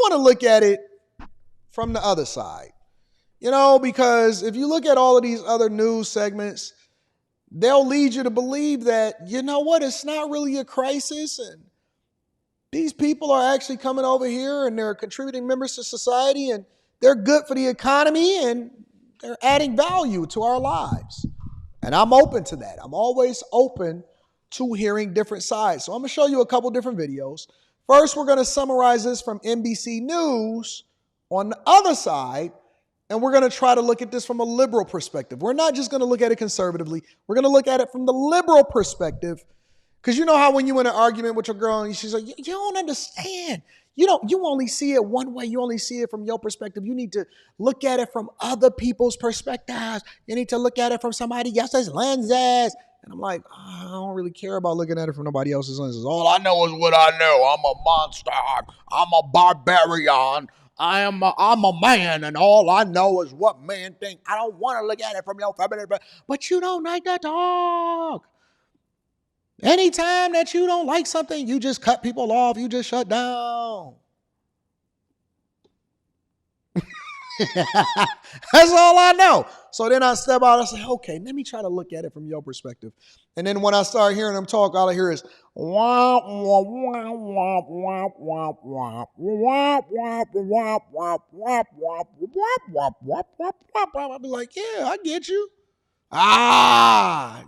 want to look at it from the other side, because if you look at all of these other news segments, they'll lead you to believe that, it's not really a crisis. And these people are actually coming over here and they're contributing members to society and they're good for the economy and they're adding value to our lives. And I'm open to that. I'm always open to hearing different sides. So I'm going to show you a couple different videos. First, we're going to summarize this from NBC News on the other side, and we're going to try to look at this from a liberal perspective. We're not just going to look at it conservatively. We're going to look at it from the liberal perspective, because you know how when you're in an argument with your girl and she's like, you don't understand. You only see it one way. You only see it from your perspective. You need to look at it from other people's perspectives. You need to look at it from somebody else's lenses. And I'm like, I don't really care about looking at it from nobody else's lenses. All I know is what I know. I'm a monster. I'm a barbarian. I'm a man, and all I know is what men think. I don't want to look at it from your feminine, but you don't like to talk. Anytime that you don't like something, you just cut people off. You just shut down. That's all I know. So then I step out. I say, okay, let me try to look at it from your perspective. And then when I start hearing them talk, all I hear is womp, womp, womp, womp, womp, womp, womp, womp, womp, womp, womp, womp, womp, womp, womp, womp. I'll be like, yeah, I get you.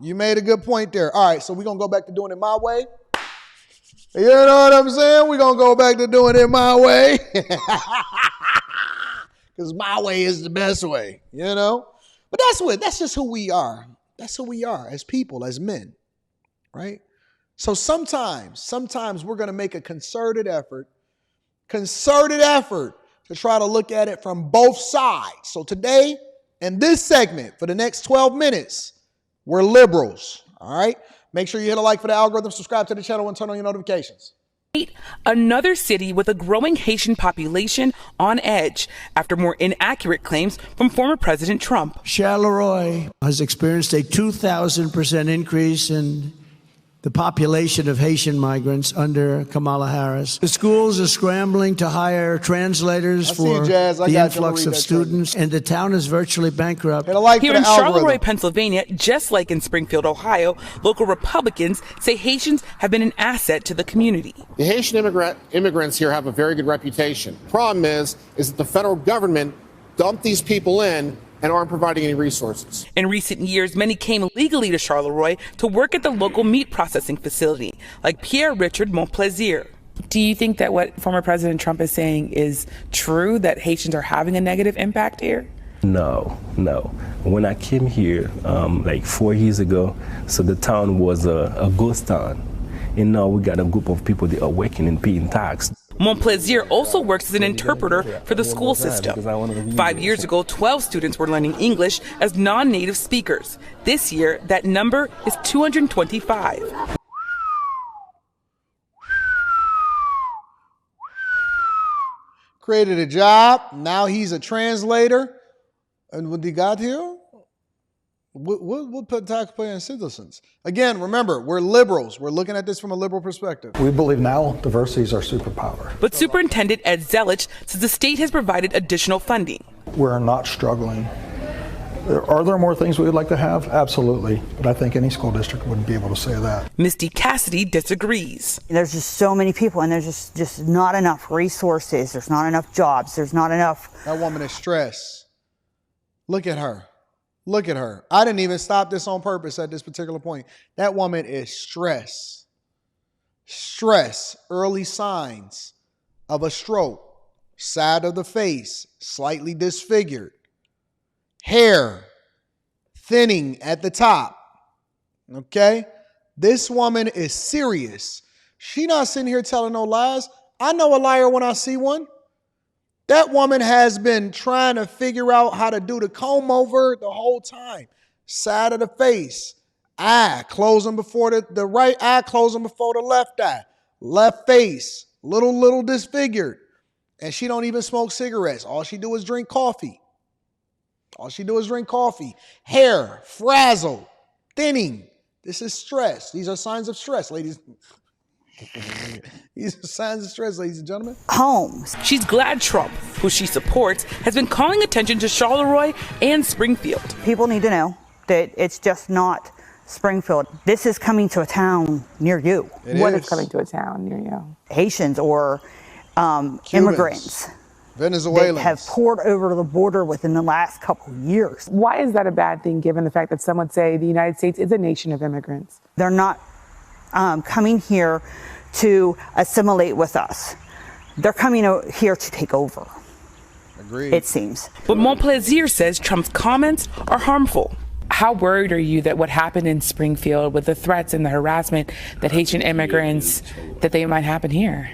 You made a good point there. All right, so we're going to go back to doing it my way. You know what I'm saying? We're going to go back to doing it my way. Because my way is the best way, But that's just who we are. That's who we are as people, as men, right? So sometimes we're going to make a concerted effort to try to look at it from both sides. So today, in this segment, for the next 12 minutes, we're liberals, all right? Make sure you hit a like for the algorithm, subscribe to the channel, and turn on your notifications. Another city with a growing Haitian population on edge after more inaccurate claims from former President Trump. Charleroi has experienced a 2,000% increase in the population of Haitian migrants under Kamala Harris. The schools are scrambling to hire translators for the influx of students, and the town is virtually bankrupt. Here in Charleroi, Pennsylvania, just like in Springfield, Ohio, local Republicans say Haitians have been an asset to the community. The Haitian immigrants here have a very good reputation. Problem is that the federal government dumped these people in and aren't providing any resources. In recent years, many came legally to Charleroi to work at the local meat processing facility, like Pierre Richard Montplaisir. Do you think that what former President Trump is saying is true, that Haitians are having a negative impact here? No. When I came here like 4 years ago, so the town was a ghost town. And now we got a group of people that are working and paying tax. Montplaisir also works as an interpreter for the school system. 5 years ago, 12 students were learning English as non-native speakers. This year, that number is 225. Created a job. Now he's a translator. And what he got here? We'll put taxpayer and citizens. Again, remember, we're liberals. We're looking at this from a liberal perspective. We believe now diversity is our superpower. But Superintendent Ed Zelich says the state has provided additional funding. We're not struggling. Are there more things we would like to have? Absolutely. But I think any school district wouldn't be able to say that. Misty Cassidy disagrees. There's just so many people, and there's just not enough resources. There's not enough jobs. There's not enough. That woman is stressed. Look at her. Look at her. I didn't even stop this on purpose at this particular point. That woman is stressed. Stress, early signs of a stroke, side of the face, slightly disfigured, hair thinning at the top. Okay? This woman is serious. She not sitting here telling no lies. I know a liar when I see one. That woman has been trying to figure out how to do the comb over the whole time. Side of the face, eye closing before the right eye, closing before the left eye. Left face, little disfigured. And she don't even smoke cigarettes. All she do is drink coffee. Hair, frazzled, thinning. This is stress. These are signs of stress, ladies. These are signs of stress, ladies and gentlemen. Homes. She's glad Trump, who she supports, has been calling attention to Charleroi and Springfield. People need to know that it's just not Springfield. This is coming to a town near you. What is coming to a town near you? Haitians or immigrants Venezuelans that have poured over the border within the last couple of years. Why is that a bad thing, given the fact that some would say the United States is a nation of immigrants? They're not coming here to assimilate with us. They're coming here to take over. Agreed. It seems. But Montplaisir says Trump's comments are harmful. How worried are you that what happened in Springfield with the threats and the harassment that Haitian immigrants, that they might happen here?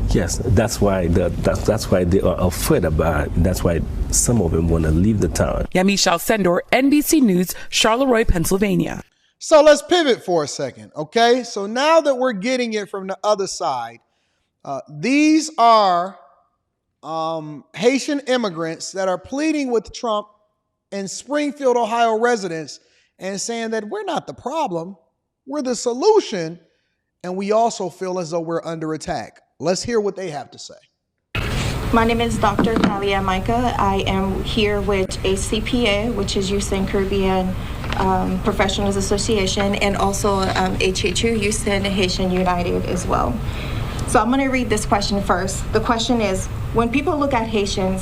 Yes, that's why they are afraid about it. That's why some of them want to leave the town. Yamiche Alcindor, NBC News, Charleroi, Pennsylvania. So let's pivot for a second, okay? So now that we're getting it from the other side, these are Haitian immigrants that are pleading with Trump and Springfield, Ohio residents and saying that we're not the problem, we're the solution, and we also feel as though we're under attack. Let's hear what they have to say. My name is Dr. Talia Micah. I am here with ACPA, which is Youth and Caribbean Professionals Association, and also HHU, Youth and Haitian United as well. So I'm going to read this question first. The question is, when people look at Haitian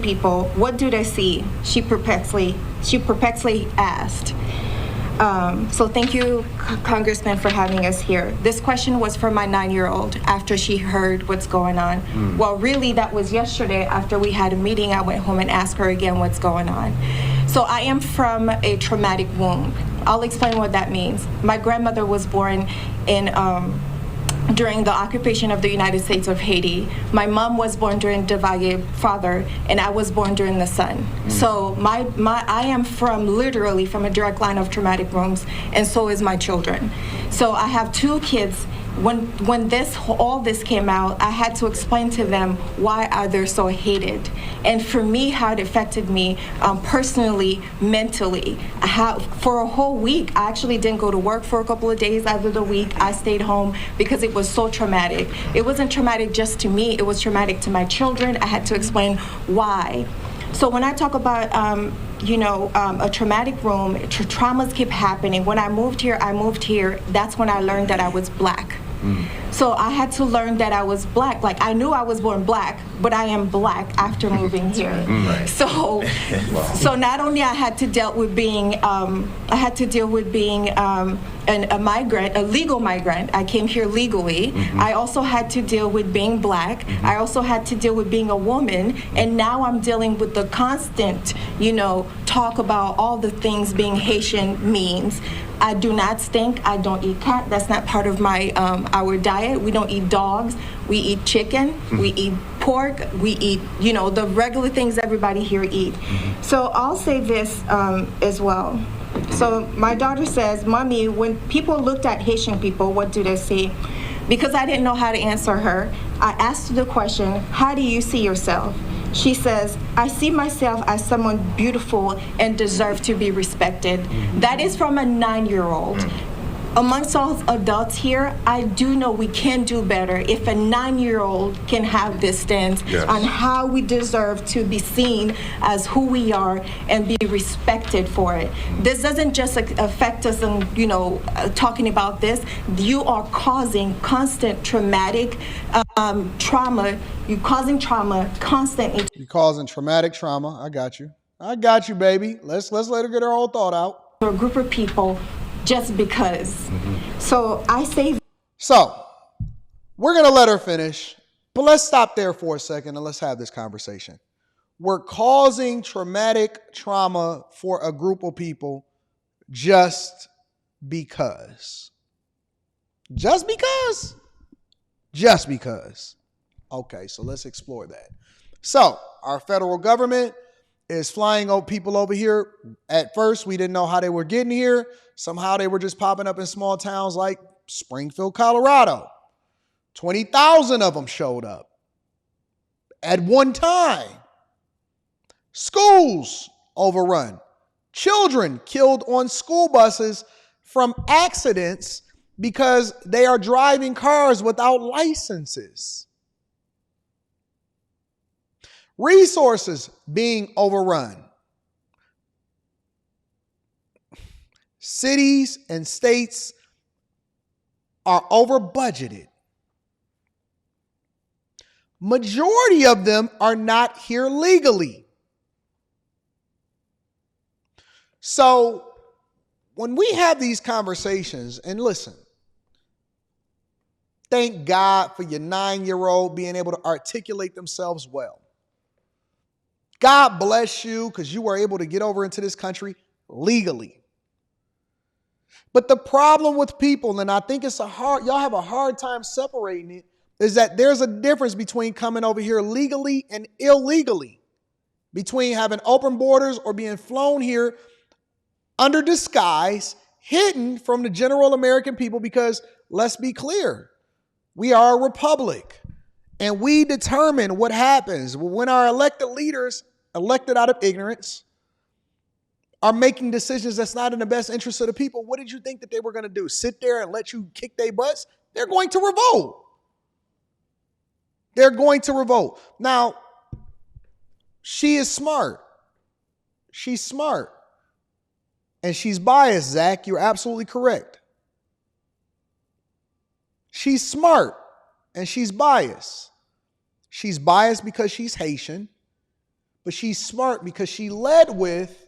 people, what do they see? She perplexly asked. So thank you, Congressman, for having us here. This question was for my 9-year-old after she heard what's going on. Well, really, that was yesterday after we had a meeting. I went home and asked her again what's going on. So I am from a traumatic womb. I'll explain what that means. My grandmother was born in during the occupation of the United States of Haiti. My mom was born during Duvalier father, and I was born during the son. So I am literally from a direct line of traumatic wombs, and so is my children. So I have 2 kids. When all this came out, I had to explain to them why are they so hated, and for me, how it affected me personally, mentally. For a whole week, I actually didn't go to work for a couple of days out of the week. I stayed home because it was so traumatic. It wasn't traumatic just to me; it was traumatic to my children. I had to explain why. So when I talk about a traumatic room, traumas keep happening. When I moved here, that's when I learned that I was Black. So I had to learn that I was Black. Like, I knew I was born Black, but I am Black after moving here. Right. So not only I had to deal with being a migrant, a legal migrant. I came here legally. I also had to deal with being Black. I also had to deal with being a woman. And now I'm dealing with the constant, talk about all the things being Haitian means. I do not stink. I don't eat cat. That's not part of our diet. We don't eat dogs. We eat chicken. We eat pork. We eat, the regular things everybody here eat. So I'll say this as well. So my daughter says, Mommy, when people looked at Haitian people, what do they see? Because I didn't know how to answer her, I asked her the question, how do you see yourself? She says, I see myself as someone beautiful and deserve to be respected. That is from a 9-year-old. Amongst all adults here, I do know we can do better if a 9-year-old can have this stance on how we deserve to be seen as who we are and be respected for it. This doesn't just affect us in, talking about this. You are causing constant traumatic trauma. You're causing trauma constantly. You're causing traumatic trauma. I got you, baby. Let's let her get her whole thought out. For a group of people, just because. So I say. So we're going to let her finish, but let's stop there for a second and let's have this conversation. We're causing traumatic trauma for a group of people just because. Just because? Just because. Okay, so let's explore that. So our federal government is flying people over here. At first, we didn't know how they were getting here. Somehow they were just popping up in small towns like Springfield, Colorado. 20,000 of them showed up at one time. Schools overrun. Children killed on school buses from accidents because they are driving cars without licenses. Resources being overrun. Cities and states are over budgeted. Majority of them are not here legally. So when we have these conversations, and listen, thank God for your 9-year-old being able to articulate themselves well. God bless you because you were able to get over into this country legally. But the problem with people, and I think y'all have a hard time separating it, is that there's a difference between coming over here legally and illegally, between having open borders or being flown here under disguise, hidden from the general American people, because let's be clear, we are a republic and we determine what happens when our elected leaders, elected out of ignorance, are making decisions that's not in the best interest of the people. What did you think that they were going to do? Sit there and let you kick their butts? They're going to revolt. They're going to revolt. Now, she is smart. She's smart. And she's biased, Zach. You're absolutely correct. She's smart and she's biased. She's biased because she's Haitian, but she's smart because she led with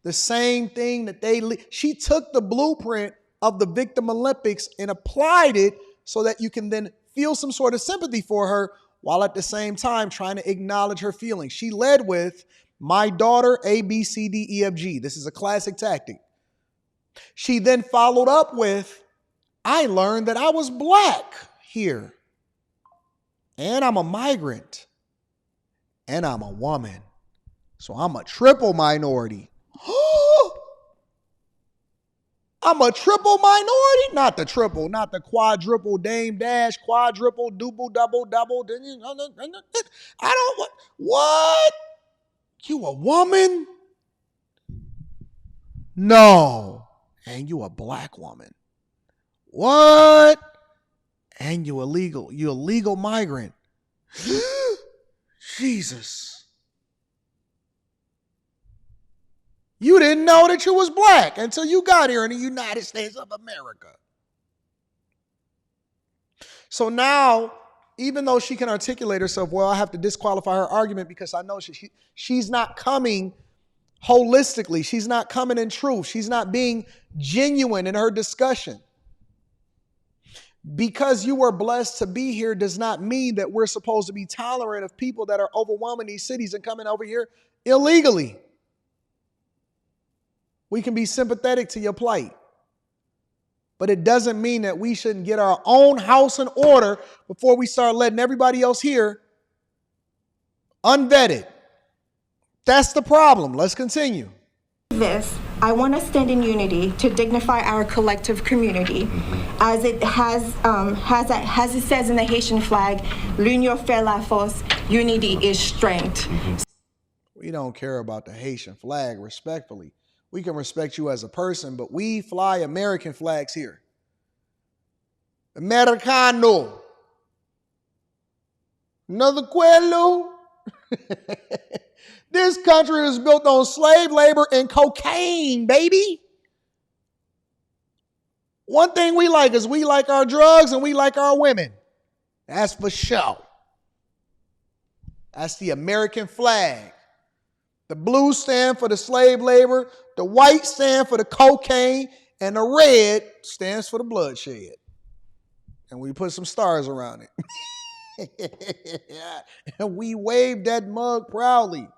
the same thing that she took the blueprint of the Victim Olympics and applied it so that you can then feel some sort of sympathy for her while at the same time trying to acknowledge her feelings. She led with, my daughter, A, B, C, D, E, F, G. This is a classic tactic. She then followed up with, I learned that I was black here, and I'm a migrant, and I'm a woman. So I'm a triple minority. I'm a triple minority? Not the triple, not the quadruple, dame dash, quadruple, double, double, double. I don't, what? You a woman? No. And you a black woman. What? And you a legal migrant. Jesus. You didn't know that you was black until you got here in the United States of America. So now, even though she can articulate herself well, I have to disqualify her argument because I know she's not coming holistically. She's not coming in truth. She's not being genuine in her discussion. Because you were blessed to be here does not mean that we're supposed to be tolerant of people that are overwhelming these cities and coming over here illegally. We can be sympathetic to your plight, but it doesn't mean that we shouldn't get our own house in order before we start letting everybody else here unvetted. That's the problem. Let's continue. I want to stand in unity to dignify our collective community. As it it says in the Haitian flag, l'union fait la force, unity is strength. We don't care about the Haitian flag, respectfully. We can respect you as a person, but we fly American flags here. Americano. Another quello. This country is built on slave labor and cocaine, baby. One thing we like is we like our drugs and we like our women. That's for sure. That's the American flag. The blue stand for the slave labor, the white stand for the cocaine, and the red stands for the bloodshed. And we put some stars around it. And we wave that mug proudly.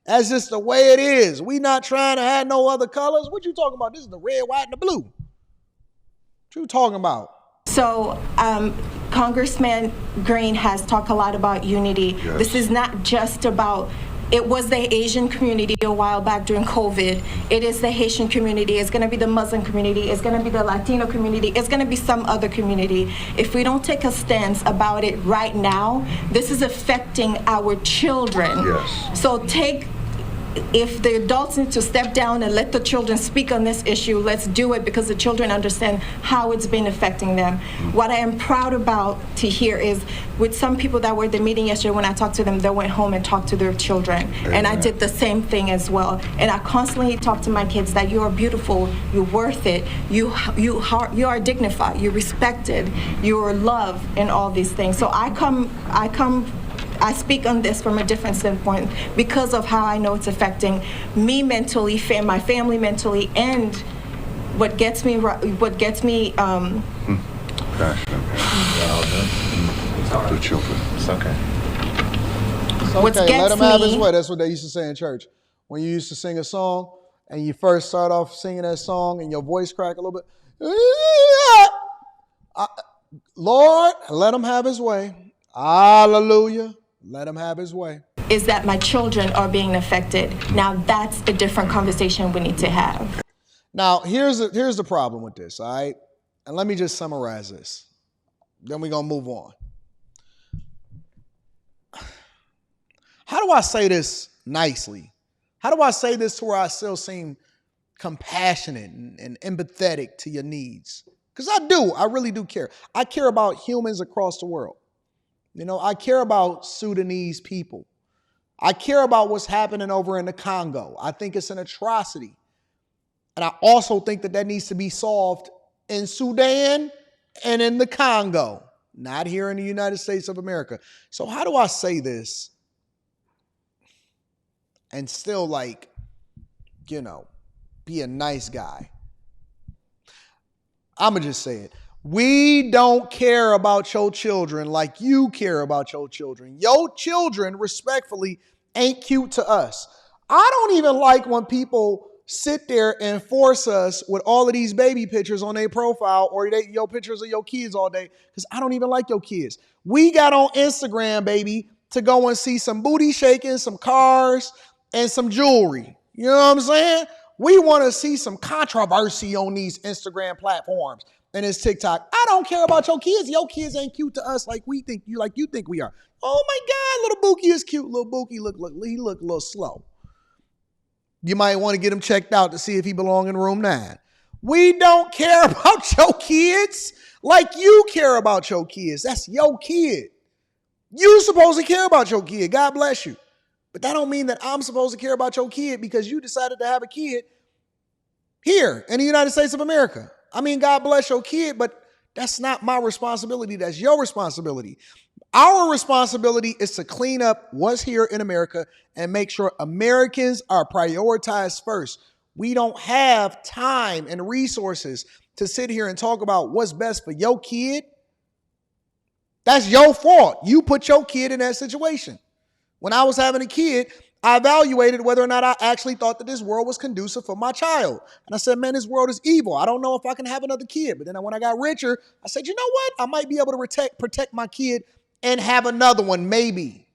That's just the way it is. We not trying to have no other colors. What you talking about? This is the red, white, and the blue. What you talking about? So Congressman Green has talked a lot about unity. Yes. This is not just about, it was the Asian community a while back during COVID. It is the Haitian community. It's going to be the Muslim community. It's going to be the Latino community. It's going to be some other community. If we don't take a stance about it right now, this is affecting our children. Yes. So if the adults need to step down and let the children speak on this issue, let's do it, because the children understand how it's been affecting them. What I am proud about to hear is, with some people that were at the meeting yesterday, when I talked to them, they went home and talked to their children. Amen. And I did the same thing as well. And I constantly talk to my kids that you are beautiful, you're worth it, you are dignified, you're respected, you're loved, and all these things. So I speak on this from a different standpoint because of how I know it's affecting me mentally, my family mentally, and what gets me. Passionate. The children. It's okay. It's okay. Let him have his way. That's what they used to say in church. When you used to sing a song and you first start off singing that song and your voice crack a little bit. Lord, let him have his way. Hallelujah. Let him have his way. Is that my children are being affected. Now that's a different conversation we need to have. Now, here's the problem with this, all right? And let me just summarize this. Then we're going to move on. How do I say this nicely? How do I say this to where I still seem compassionate and empathetic to your needs? Because I do. I really do care. I care about humans across the world. You know, I care about Sudanese people. I care about what's happening over in the Congo. I think it's an atrocity. And I also think that needs to be solved in Sudan and in the Congo, not here in the United States of America. So how do I say this and still, like, you know, be a nice guy? I'm going to just say it. We don't care about your children like you care about your children. Your children, respectfully, ain't cute to us. I don't even like when people sit there and force us with all of these baby pictures on their profile or your pictures of your kids all day, because I don't even like your kids. We got on Instagram, baby, to go and see some booty shaking, some cars, and some jewelry. You know what I'm saying? We want to see some controversy on these Instagram platforms and this TikTok. I don't care about your kids. Your kids ain't cute to us like you think we are. Oh my God, little Bookie is cute. Little Bookie he look a little slow. You might want to get him checked out to see if he belong in room 9. We don't care about your kids like you care about your kids. That's your kid. You supposed to care about your kid. God bless you. But that don't mean that I'm supposed to care about your kid because you decided to have a kid here in the United States of America. I mean, God bless your kid, but that's not my responsibility. That's your responsibility. Our responsibility is to clean up what's here in America and make sure Americans are prioritized first. We don't have time and resources to sit here and talk about what's best for your kid. That's your fault. You put your kid in that situation. When I was having a kid, I evaluated whether or not I actually thought that this world was conducive for my child. And I said, man, this world is evil. I don't know if I can have another kid. But then when I got richer, I said, you know what? I might be able to protect my kid and have another one, maybe.